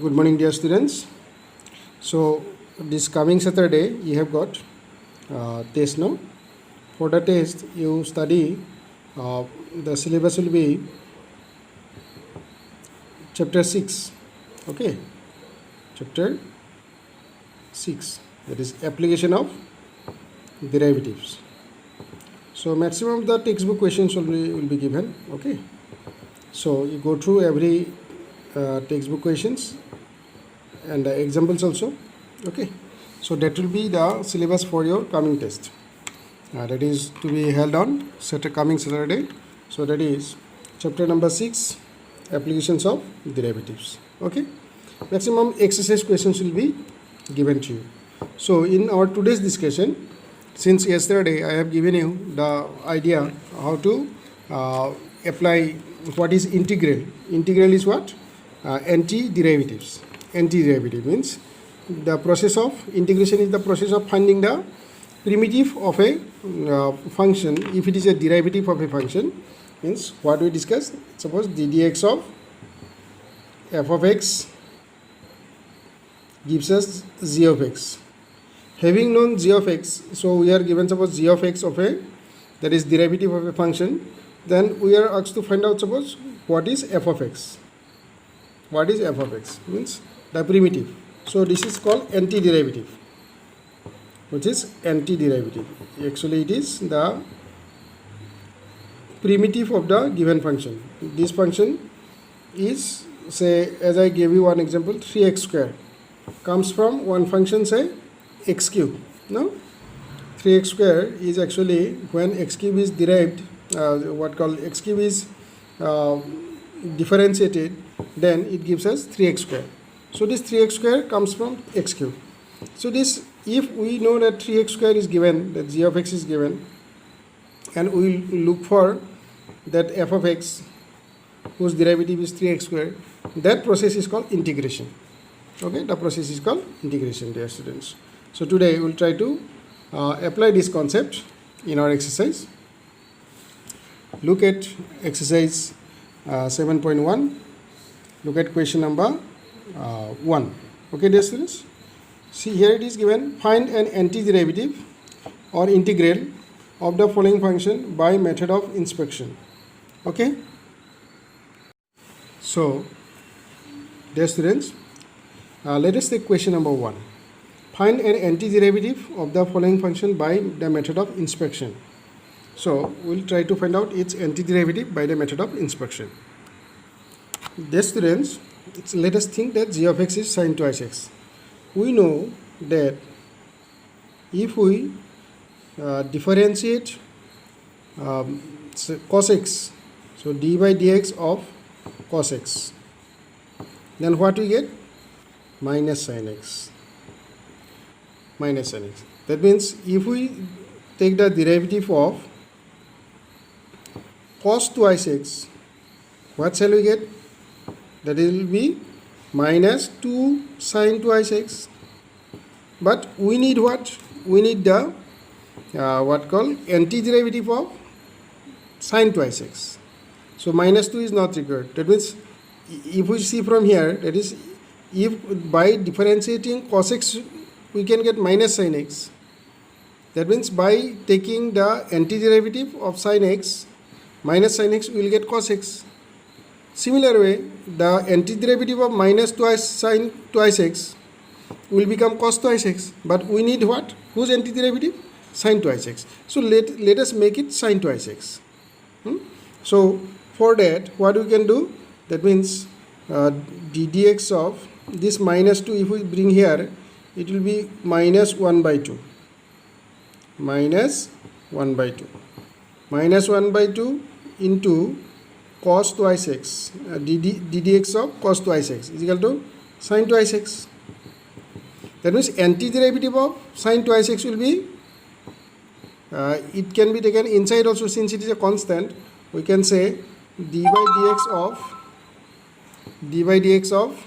Good morning, dear students. So this coming Saturday you have got test now. For the test you study the syllabus will be chapter 6. Okay, chapter 6, that is application of derivatives. So maximum of the textbook questions will be given. Okay, so you go through every textbook questions and the examples also. Okay, so that will be the syllabus for your coming test. That is to be held on coming Saturday. So that is chapter number 6, applications of derivatives. Okay, maximum exercise questions will be given to you. So in our today's discussion, since yesterday I have given you the idea how to apply what is integral. Integral is what? Anti-derivatives. Anti-derivative means the process of integration is the process of finding the primitive of a function if it is a derivative of a function. Means what we discussed, suppose ddx of f of x gives us g of x. Having known g of x, so we are given suppose g of x of a, that is derivative of a function, then we are asked to find out suppose what is f of x. What is f of x? Means the primitive. So this is called antiderivative, which is antiderivative. Actually it is the primitive of the given function. This function is, say, as I gave you one example, 3x square comes from one function, say x cube. No, 3x square is actually when x cube is derived, what called x cube is differentiated, then it gives us 3x square. So this 3x square comes from x cube. So this, if we know that 3x square is given, that g of x is given, and we will look for that f of x whose derivative is 3x square, that process is called integration. Okay, the process is called integration, dear students. So today we will try to apply this concept in our exercise. Look at exercise 7.1. Look at question number 1. Okay, dear students. See, here it is given, find an antiderivative or integral of the following function by method of inspection. Okay. So, dear students, let us take question number 1. Find an antiderivative of the following function by the method of inspection. So, we will try to find out its antiderivative by the method of inspection. Dear students, let us think that g of x is sin twice x. We know that if we differentiate cos x, so d by dx of cos x, then what we get? Minus sin x. Minus sin x. That means if we take the derivative of cos twice x, what shall we get? That will be minus 2 sin twice x. But we need what? We need the what called antiderivative of sin twice x. So minus 2 is not required. That means if we see from here, that is, if by differentiating cos x we can get minus sin x. That means by taking the antiderivative of sin x, minus sin x, we will get cos x. Similar way, the antiderivative of minus twice sin twice x will become cos twice x. But we need what? Whose antiderivative? Sin twice x. So let us make it sin twice x. So for that, what we can do? That means ddx of this minus 2, if we bring here, it will be minus 1 by 2. Minus 1 by 2. Minus 1 by 2 into cos twice x, ddx of cos twice x is equal to sin twice x. That means antiderivative of sin twice x will be, it can be taken inside also, since it is a constant, we can say d by dx of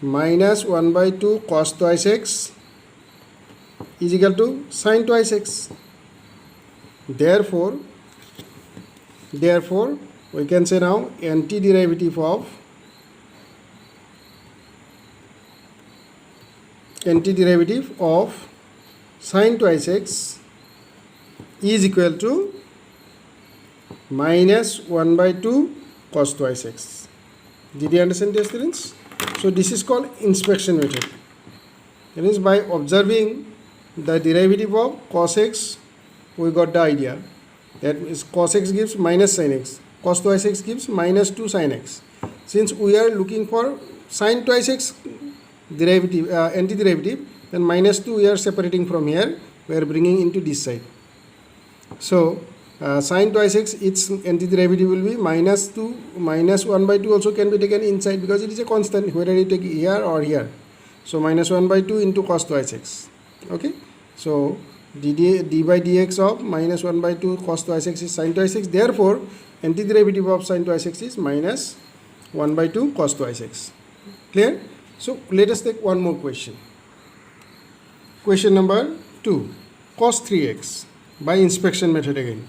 minus 1 by 2 cos twice x is equal to sin twice x. Therefore we can say now antiderivative of antiderivative of sine twice x is equal to minus 1 by 2 cos twice x. Did you understand, dear students? So this is called inspection method. That is, by observing the derivative of cos x, we got the idea. That is, cos x gives minus sin x, cos twice x gives minus 2 sin x. Since we are looking for sin twice x derivative, antiderivative, then minus 2 we are separating from here, we are bringing into this side. So sin twice x, its antiderivative will be minus 2, minus 1 by 2 also can be taken inside because it is a constant, whether you take here or here. So minus 1 by 2 into cos twice x. Okay. So d by dx of minus 1 by 2 cos twice x is sin twice x. Therefore, antiderivative of sin twice x is minus 1 by 2 cos twice x. Clear? So let us take one more question. Question number 2. Cos 3x by inspection method again.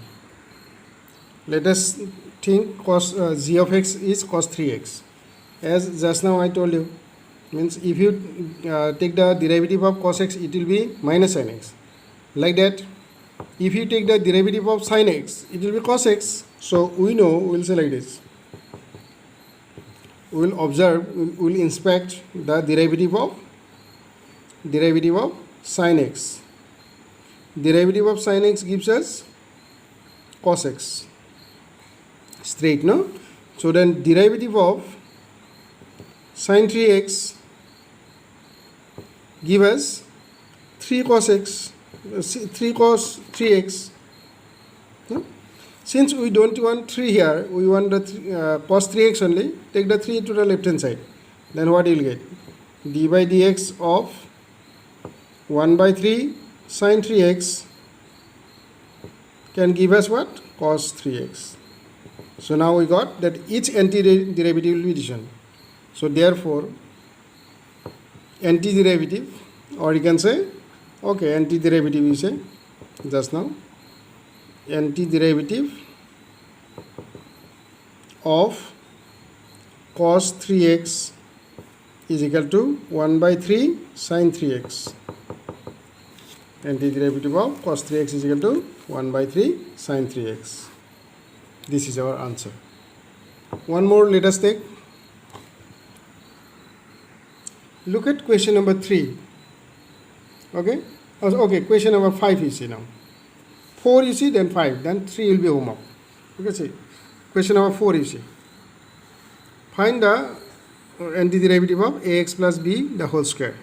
Let us think cos g of x is cos 3x. As just now I told you, means if you take the derivative of cos x, it will be minus sin x. Like that, if you take the derivative of sin x, it will be cos x. So we know, we will say like this. We will observe, we will inspect the derivative of sin x. Derivative of sin x gives us cos x. Straight, no? So then derivative of sin 3x give us 3 cos x, 3 cos 3x. No? Since we don't want 3 here, we want the cos 3x only, take the 3 to the left hand side. Then what you will get? D by dx of 1 by 3 sin 3x can give us what? Cos 3x. So now we got that each antiderivative will be this one. So therefore, antiderivative, or you can say, okay, antiderivative you say just now, antiderivative of cos 3x is equal to 1 by 3 sin 3x. Antiderivative of cos 3x is equal to 1 by 3 sin 3x. This is our answer. One more let us take. Look at question number 3. Okay? Okay, question number 5 you see now. 4 you see, then 5, then 3 will be homework. You can see. Question number 4 you see. Find the antiderivative of ax plus b the whole square.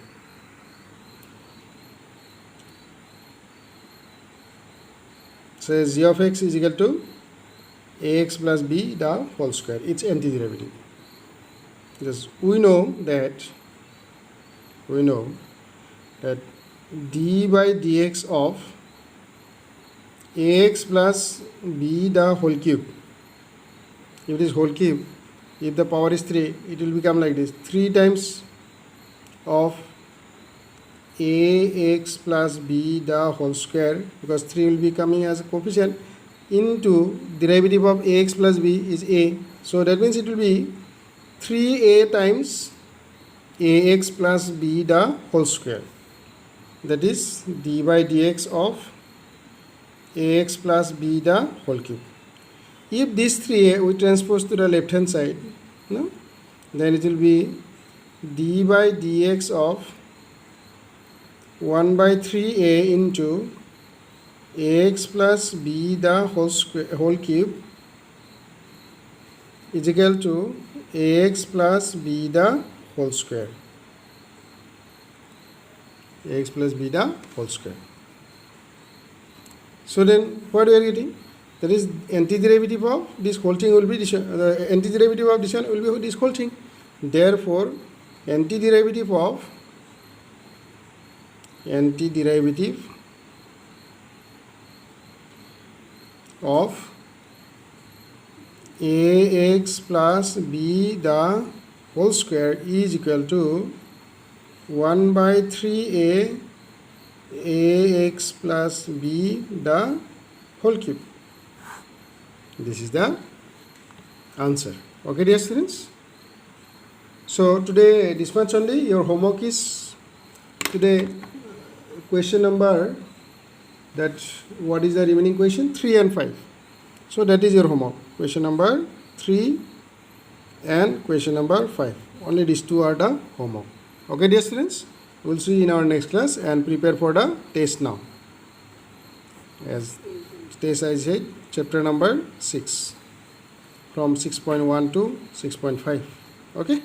So g of x is equal to ax plus b the whole square. Its antiderivative. Just we know that d by dx of ax plus b the whole cube. If it is whole cube, if the power is 3, it will become like this. 3 times of ax plus b the whole square, because 3 will be coming as a coefficient, into derivative of ax plus b is a. So that means it will be 3a times ax plus b the whole square. That is d by dx of ax plus b the whole cube. If this 3a we transpose to the left hand side, no, then it will be d by dx of 1 by 3a into ax plus b the whole cube is equal to ax plus b the whole square. Ax plus b the whole square. So then what we are getting? That is antiderivative of this whole thing will be this, the antiderivative of this one will be this whole thing. Therefore, antiderivative of ax plus b the whole square is equal to 1 by 3a ax plus b the whole cube. This is the answer. Okay, dear students. So today this much only. Your homework is today question number, that what is the remaining question, 3 and 5. So that is your homework, question number 3 and question number 5. Only these two are the homework. Okay dear students, we will see you in our next class and prepare for the test now. As test I said, chapter number 6 from 6.1 to 6.5. Okay.